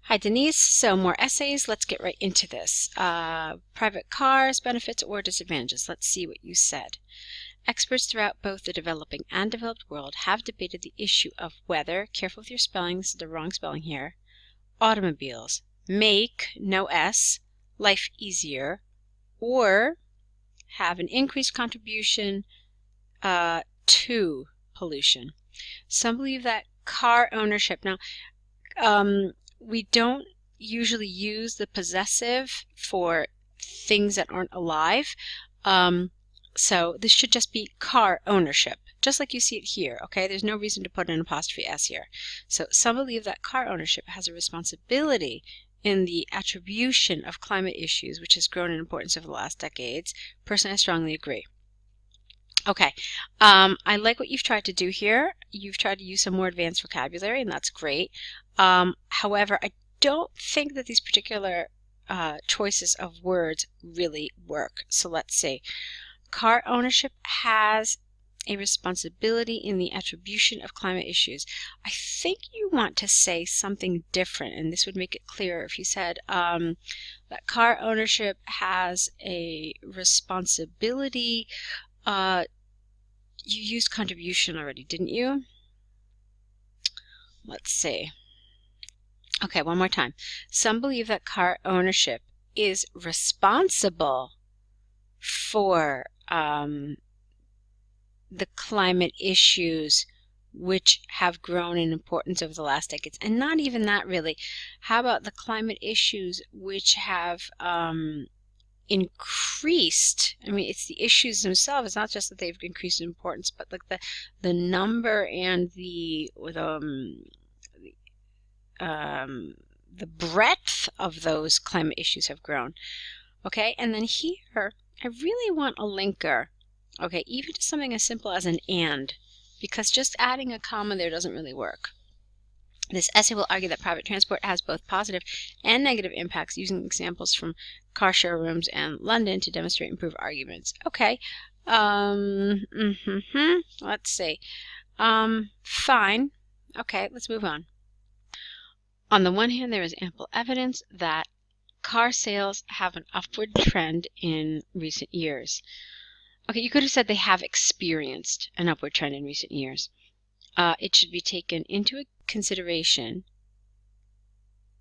Hi Denise, so more essays, let's get right into this. Private cars, benefits or disadvantages. Let's see what you said. Experts throughout both the developing and developed world have debated the issue of whether, careful with your spelling, this is the wrong spelling here, automobiles make, no S, life easier, or have an increased contribution to pollution. Some believe that car ownership, now we don't usually use the possessive for things that aren't alive. So this should just be car ownership, just like you see it here, okay? There's no reason to put an apostrophe S here. So some believe that car ownership has a responsibility in the attribution of climate issues, which has grown in importance over the last decades. Personally, I strongly agree. Okay, I like what you've tried to do here. You've tried to use some more advanced vocabulary, and that's great. However, I don't think that these particular choices of words really work. So let's see. Car ownership has a responsibility in the attribution of climate issues. I think you want to say something different, and this would make it clearer if you said that car ownership has a responsibility. You used contribution already, didn't you? Let's see. Okay, one more time. Some believe that car ownership is responsible for the climate issues which have grown in importance over the last decades. And not even that, really. How about the climate issues which have increased? I mean, it's the issues themselves. It's not just that they've increased in importance, but like the number and the breadth of those climate issues have grown. Okay, and then here I really want a linker. Okay, even to something as simple as an and, because just adding a comma there doesn't really work. This essay will argue that private transport has both positive and negative impacts, using examples from car showrooms and London to demonstrate and prove arguments. Okay, let's see. Fine. Okay, let's move on. On the one hand, there is ample evidence that car sales have an upward trend in recent years. Okay, you could have said they have experienced an upward trend in recent years. It should be taken into consideration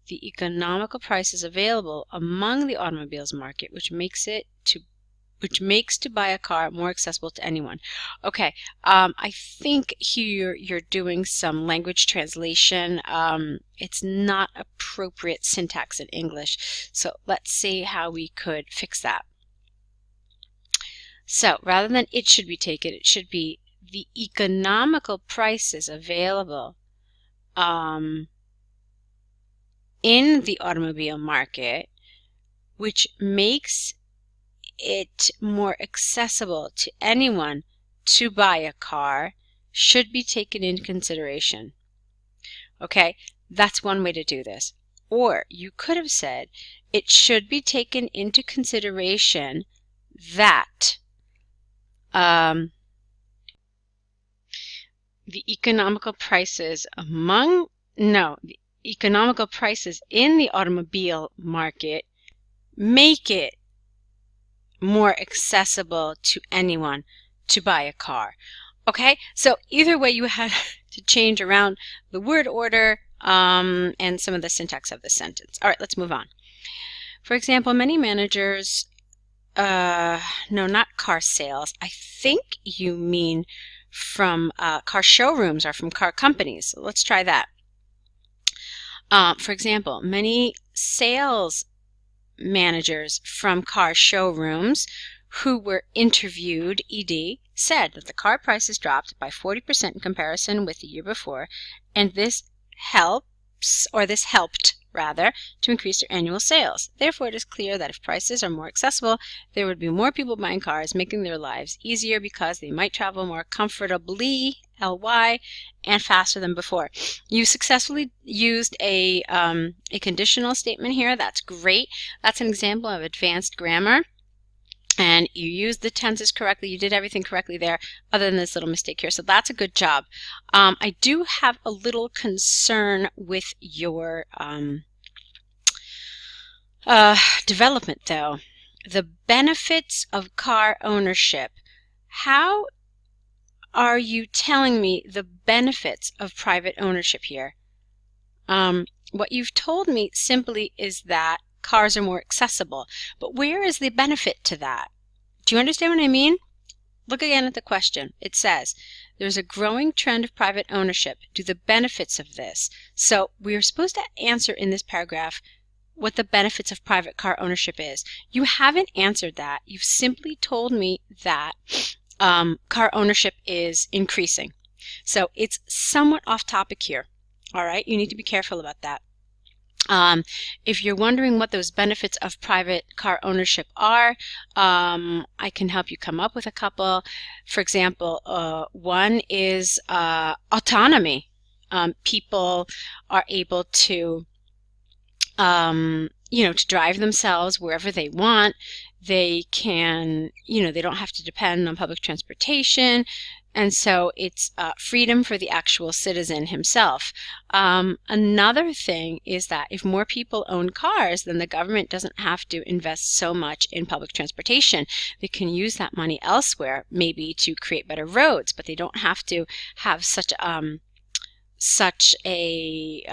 the economical prices available among the automobiles market, which makes to buy a car more accessible to anyone. Okay, I think here you're doing some language translation. It's not appropriate syntax in English, so let's see how we could fix that. So rather than it should be taken, it should be the economical prices available in the automobile market, which makes it more accessible to anyone to buy a car, should be taken into consideration. Okay, that's one way to do this. Or you could have said it should be taken into consideration that the economical prices the economical prices in the automobile market make it more accessible to anyone to buy a car. Okay, so either way you had to change around the word order and some of the syntax of the sentence. All right, let's move on. For example, many managers, no, not car sales. I think you mean from car showrooms or from car companies. So let's try that. For example, many sales managers from car showrooms who were interviewed, ED, said that the car prices dropped by 40% in comparison with the year before, and this helped to increase their annual sales. Therefore, it is clear that if prices are more accessible, there would be more people buying cars, making their lives easier because they might travel more comfortably, LY, and faster than before. You successfully used a conditional statement here. That's great. That's an example of advanced grammar. And you used the tenses correctly. You did everything correctly there, other than this little mistake here. So that's a good job. I do have a little concern with your development, though. The benefits of car ownership. How are you telling me the benefits of private ownership here? What you've told me simply is that cars are more accessible. But where is the benefit to that? Do you understand what I mean? Look again at the question. It says, there's a growing trend of private ownership. Do the benefits of this? So we are supposed to answer in this paragraph what the benefits of private car ownership is. You haven't answered that. You've simply told me that car ownership is increasing. So it's somewhat off topic here. All right, you need to be careful about that. If you're wondering what those benefits of private car ownership are, I can help you come up with a couple. For example, one is autonomy. People are able to, to drive themselves wherever they want. They can, they don't have to depend on public transportation. And so it's freedom for the actual citizen himself. Another thing is that if more people own cars, then the government doesn't have to invest so much in public transportation. They can use that money elsewhere, maybe to create better roads, but they don't have to have such a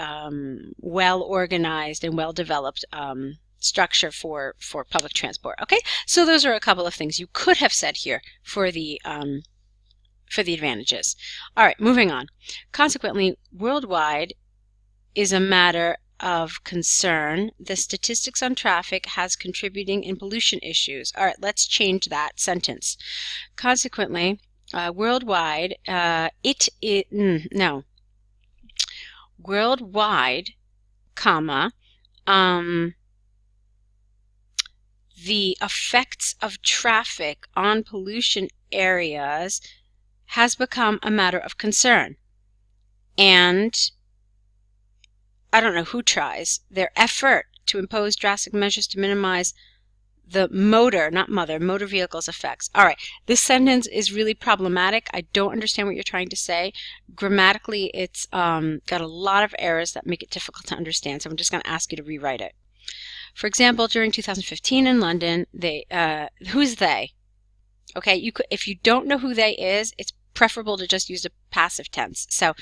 well-organized and well-developed structure for public transport. Okay, so those are a couple of things you could have said here for the advantages. All right, moving on. Consequently, worldwide is a matter of concern. The statistics on traffic has contributing in pollution issues. All right, let's change that sentence. Consequently, worldwide, worldwide, comma, the effects of traffic on pollution areas has become a matter of concern. And I don't know who tries their effort to impose drastic measures to minimize the motor vehicles effects. All right, this sentence is really problematic. I don't understand what you're trying to say. Grammatically, it's got a lot of errors that make it difficult to understand, so I'm just going to ask you to rewrite it. For example, during 2015 in London, who's they? Okay, if you don't know who they is, it's preferable to just use the passive tense. So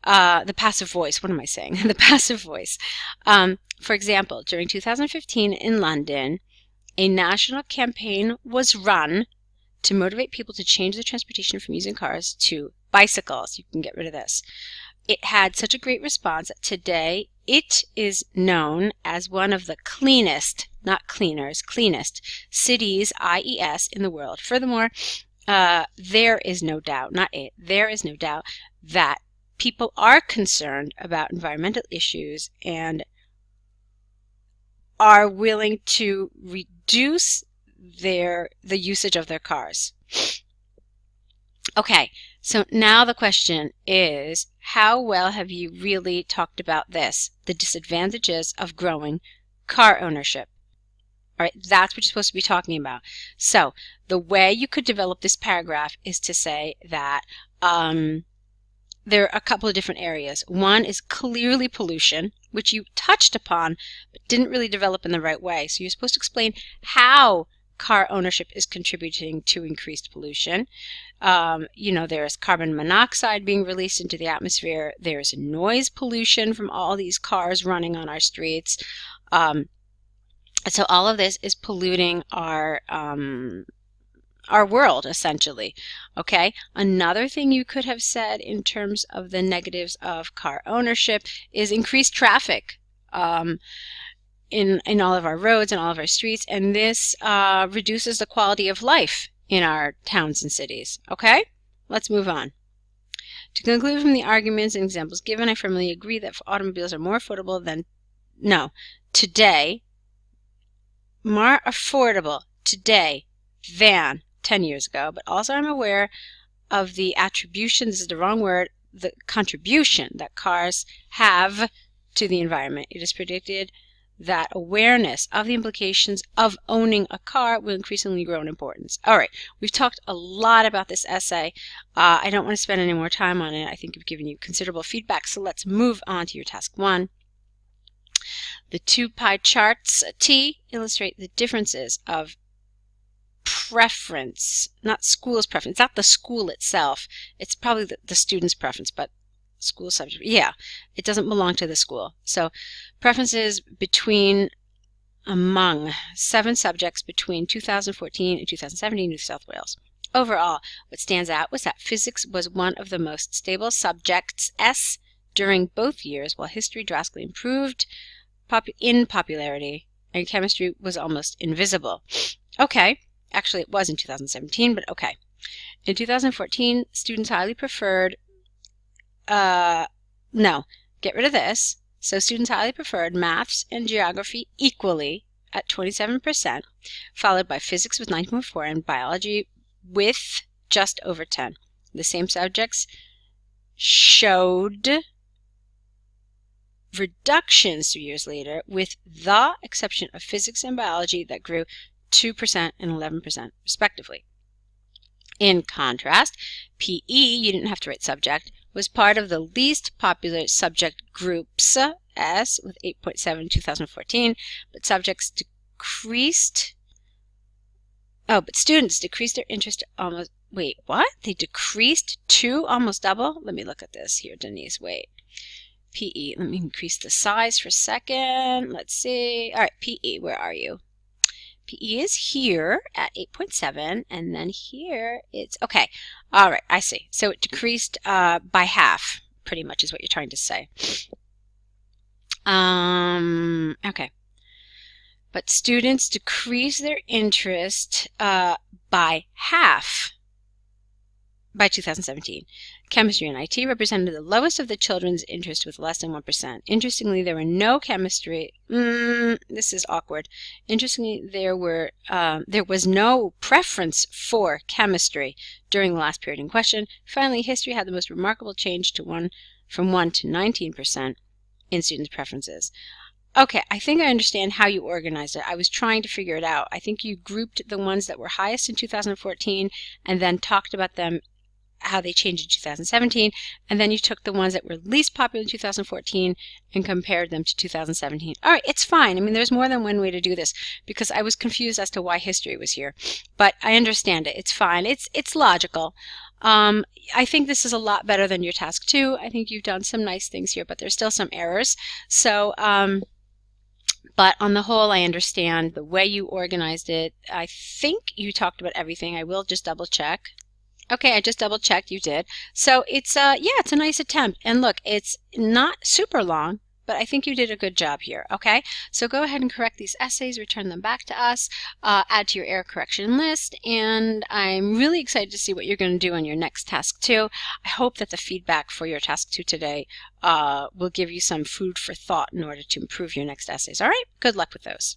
the passive voice, what am I saying? The passive voice. For example, during 2015 in London, a national campaign was run to motivate people to change their transportation from using cars to bicycles. You can get rid of this. It had such a great response that today it is known as one of the cleanest, not cleaners, cleanest cities, IES, in the world. Furthermore, there is no doubt, there is no doubt that people are concerned about environmental issues and are willing to reduce the usage of their cars. Okay, so now the question is, how well have you really talked about this, the disadvantages of growing car ownership? All right, that's what you're supposed to be talking about. So the way you could develop this paragraph is to say that there are a couple of different areas. One is clearly pollution, which you touched upon but didn't really develop in the right way. So you're supposed to explain how car ownership is contributing to increased pollution. There's carbon monoxide being released into the atmosphere. There's noise pollution from all these cars running on our streets. So all of this is polluting our world, essentially. Okay. Another thing you could have said in terms of the negatives of car ownership is increased traffic in all of our roads and all of our streets, and this reduces the quality of life in our towns and cities. Okay. Let's move on. To conclude from the arguments and examples given, I firmly agree that automobiles are more affordable today than 10 years ago, but also I'm aware of the attribution, this is the wrong word, the contribution that cars have to the environment. It is predicted that awareness of the implications of owning a car will increasingly grow in importance. All right, we've talked a lot about this essay. I don't want to spend any more time on it. I think I've given you considerable feedback, so let's move on to your task 1. The two pie charts T illustrate the differences of preference, not school's preference, not the school itself. It's probably the student's preference, but school subject, yeah, it doesn't belong to the school. So preferences among 7 subjects between 2014 and 2017 in New South Wales. Overall, what stands out was that physics was one of the most stable subjects during both years, while history drastically improved in popularity, and chemistry was almost invisible. Okay, actually it was in 2017, but okay. In 2014, students highly preferred, no, get rid of this. So students highly preferred maths and geography equally at 27%, followed by physics with 9.4 and biology with just over 10. The same subjects showed reductions 2 years later, with the exception of physics and biology that grew 2% and 11% respectively. In contrast, PE, you didn't have to write subject, was part of the least popular subject groups, S, with 8.7 in 2014, but subjects decreased. Oh, but students decreased their interest almost. Wait, what? They decreased to almost double? Let me look at this here, Denise. Wait. PE. Let me increase the size for a second. Let's see. All right, PE, where are you? PE is here at 8.7, and then here it's, okay. All right, I see. So it decreased by half, pretty much is what you're trying to say. Okay. But students decreased their interest by half by 2017. Chemistry and IT represented the lowest of the children's interest with less than 1%. Interestingly, there were no chemistry. This is awkward. Interestingly, there was no preference for chemistry during the last period in question. Finally, history had the most remarkable change from 1 to 19% in students' preferences. Okay, I think I understand how you organized it. I was trying to figure it out. I think you grouped the ones that were highest in 2014 and then talked about them, how they changed in 2017, and then you took the ones that were least popular in 2014 and compared them to 2017. All right, it's fine. I mean, there's more than one way to do this because I was confused as to why history was here, but I understand it. It's fine. It's logical. I think this is a lot better than your task 2. I think you've done some nice things here, but there's still some errors. So, but on the whole, I understand the way you organized it. I think you talked about everything. I will just double check. Okay, I just double checked, you did. So it's yeah, it's a nice attempt. And look, it's not super long, but I think you did a good job here, okay? So go ahead and correct these essays, return them back to us, add to your error correction list, and I'm really excited to see what you're going to do on your next task 2. I hope that the feedback for your task 2 today will give you some food for thought in order to improve your next essays, all right? Good luck with those.